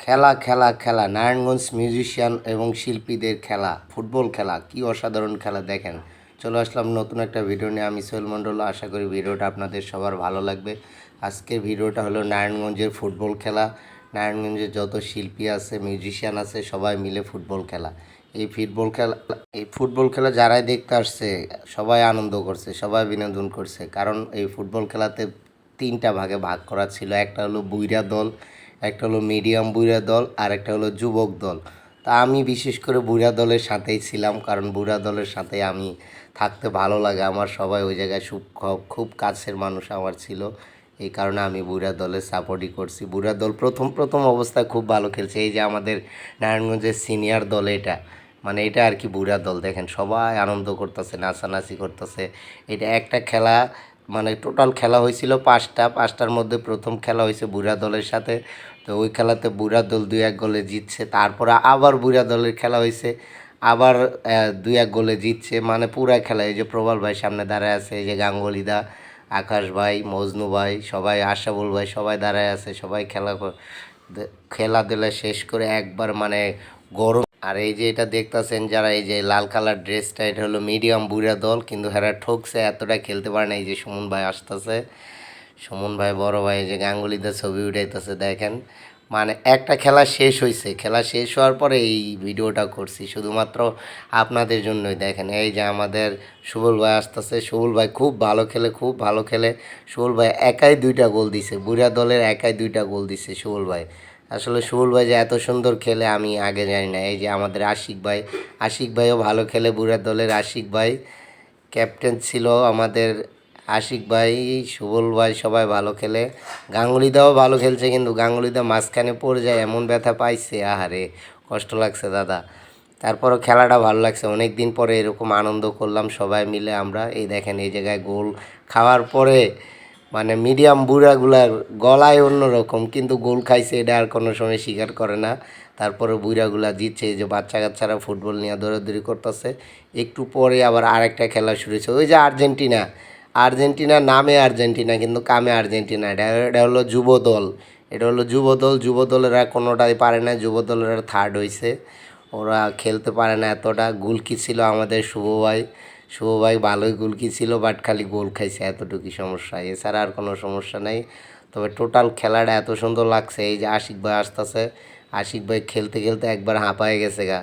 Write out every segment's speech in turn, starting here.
খেলা খেলা খেলা নারায়ণগঞ্জ মিউজিশিয়ান এবং শিল্পীদের খেলা ফুটবল খেলা কি অসাধারণ খেলা দেখেন। চলে আসলাম নতুন একটা ভিডিও নিয়ে। আমি সোহেল মণ্ডল। আশা করি ভিডিওটা আপনাদের সবার ভালো লাগবে। আজকের ভিডিওটা হলো নারায়ণগঞ্জের ফুটবল খেলা। নারায়ণগঞ্জের যত শিল্পী আছে মিউজিশিয়ান আছে সবাই মিলে ফুটবল খেলা। এই ফুটবল খেলা যারাই দেখতে আসছে সবাই আনন্দ করছে, সবাই বিনোদন করছে। কারণ এই ফুটবল খেলাতে তিনটা ভাগে ভাগ করা ছিল। একটা হলো বুইড়া দল, একটা হলো মিডিয়াম বুইড়া দল, আর একটা হলো যুবক দল। তা আমি বিশেষ করে বুইড়া দলের সাথেই ছিলাম, কারণ বুইড়া দলের সাথে আমি থাকতে ভালো লাগে আমার। সবাই ওই জায়গায় খুব কাছের মানুষ আমার ছিল, এই কারণে আমি বুইড়া দলের সাপোর্টই করছি। বুইড়া দল প্রথম প্রথম অবস্থায় খুব ভালো খেলছে। এই যে আমাদের নারায়ণগঞ্জের সিনিয়র দল, এটা আর কি বুইড়া দল। দেখেন সবাই আনন্দ করতেছে, নাচানাচি করতেছে। এটা একটা খেলা, টোটাল খেলা হয়েছিল পাঁচটার মধ্যে প্রথম খেলা হয়েছে বুড়া দলের সাথে। তো ওই খেলাতে বুড়া দল 2-1 গোলে জিতছে। তারপরে আবার বুড়া দলের খেলা হয়েছে, আবার 2-1 গোলে জিতছে। পুরা খেলা। এই যে প্রবাল ভাই সামনে দাঁড়ায় আছে, এই যে গাঙ্গুলিদা, আকাশ ভাই, মজনু ভাই, সবাই, আশাবুল ভাই, সবাই দাঁড়ায় আছে। সবাই খেলাধুলা শেষ করে একবার গরম। আর এই যে এটা দেখতেছেন যারা, এই যে লাল কালার ড্রেসটা, এটা হলো মিডিয়াম বুড়া দল, কিন্তু হেরা ঠকছে, এতটা খেলতে পারে না। এই যে সুমন ভাই আসতেছে, সুমন ভাই বড় ভাই, এই যে গাঙ্গুলিদের ছবি উঠাইতেছে দেখেন। একটা খেলা শেষ হয়েছে, খেলা শেষ হওয়ার পরে এই ভিডিওটা করছি শুধুমাত্র আপনাদের জন্যই। দেখেন এই যে আমাদের সুবল ভাই আসতেছে। সুবল ভাই খুব ভালো খেলে, খুব ভালো খেলে। সুবল ভাই একাই 2টা গোল দিছে, বুড়া দলের একাই 2টা গোল দিছে সুবল ভাই। আসলে সুবল ভাই যে এত সুন্দর খেলে আমি আগে জানি না। এই যে আমাদের আশিক ভাই, আশিক ভাইও ভালো খেলে, বুড়া দলের আশিক ভাই ক্যাপ্টেন ছিল আমাদের। আশিক ভাই, সুবল ভাই সবাই ভালো খেলে। গাঙ্গুলিদাও ভালো খেলছে, কিন্তু গাঙ্গুলিদা মাঝখানে পড়ে যায়, এমন ব্যথা পাইছে, আহারে কষ্ট লাগছে দাদা। তারপরও খেলাটা ভালো লাগছে, অনেক দিন পরে এরকম আনন্দ করলাম সবাই মিলে আমরা। এই দেখেন এই জায়গায় গোল খাওয়ার পরে মিডিয়াম বুড়াগুলার গলায় অন্যরকম, কিন্তু গোল খাইছে এটা আর কোনো সময় স্বীকার করে না। তারপরে বুড়াগুলা জিতছে। এই যে বাচ্চা কাচ্চারা ফুটবল নিয়ে দৌড়াদৌড়ি করতেছে। একটু পরে আবার আরেকটা খেলা শুরু হয়েছে, ওই যে আর্জেন্টিনা। আর্জেন্টিনা নামে আর্জেন্টিনা, কিন্তু কামে আর্জেন্টিনা। এটা হলো যুব দল, এটা হলো যুব দল। যুব দলেরা কোনোটাই পারে না, যুব দলেরা থার্ড হয়েছে। ওরা খেলতে পারে না এতটা। গোলকি ছিল আমাদের শুভ ভাই। শুভ ভাই ভালোই গোলকি ছিল, বাট খালি গোল খাইছে, এতটুকুই সমস্যা, এছাড়া আর কোনো সমস্যা নেই। তবে টোটাল খেলাটা এত সুন্দর লাগছে। এই যে আশিক ভাই আসতেছে, আশিক ভাই খেলতে খেলতে একবার হাঁপায়ে গেছে গা,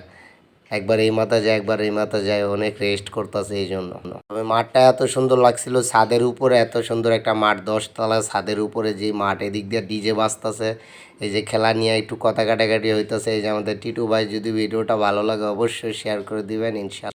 একবার এই মাথা যায় একবার এই মাথা যায়, অনেক রেস্ট করতেছে এই জন্য। তবে মাঠটা এত সুন্দর লাগছিল, ছাদের উপরে এত সুন্দর একটা মাঠ, 10 তলা ছাদের উপরে যে মাঠ, এদিক দিয়ে ডিজে বাজতেছে। এই যে খেলা নিয়ে একটু কথা কাটাকাটি হইতেছে। এই যে আমাদের টিটু ভাই, যদি ভিডিওটা ভালো লাগে অবশ্যই শেয়ার করে দিবেন ইনশাআল্লাহ।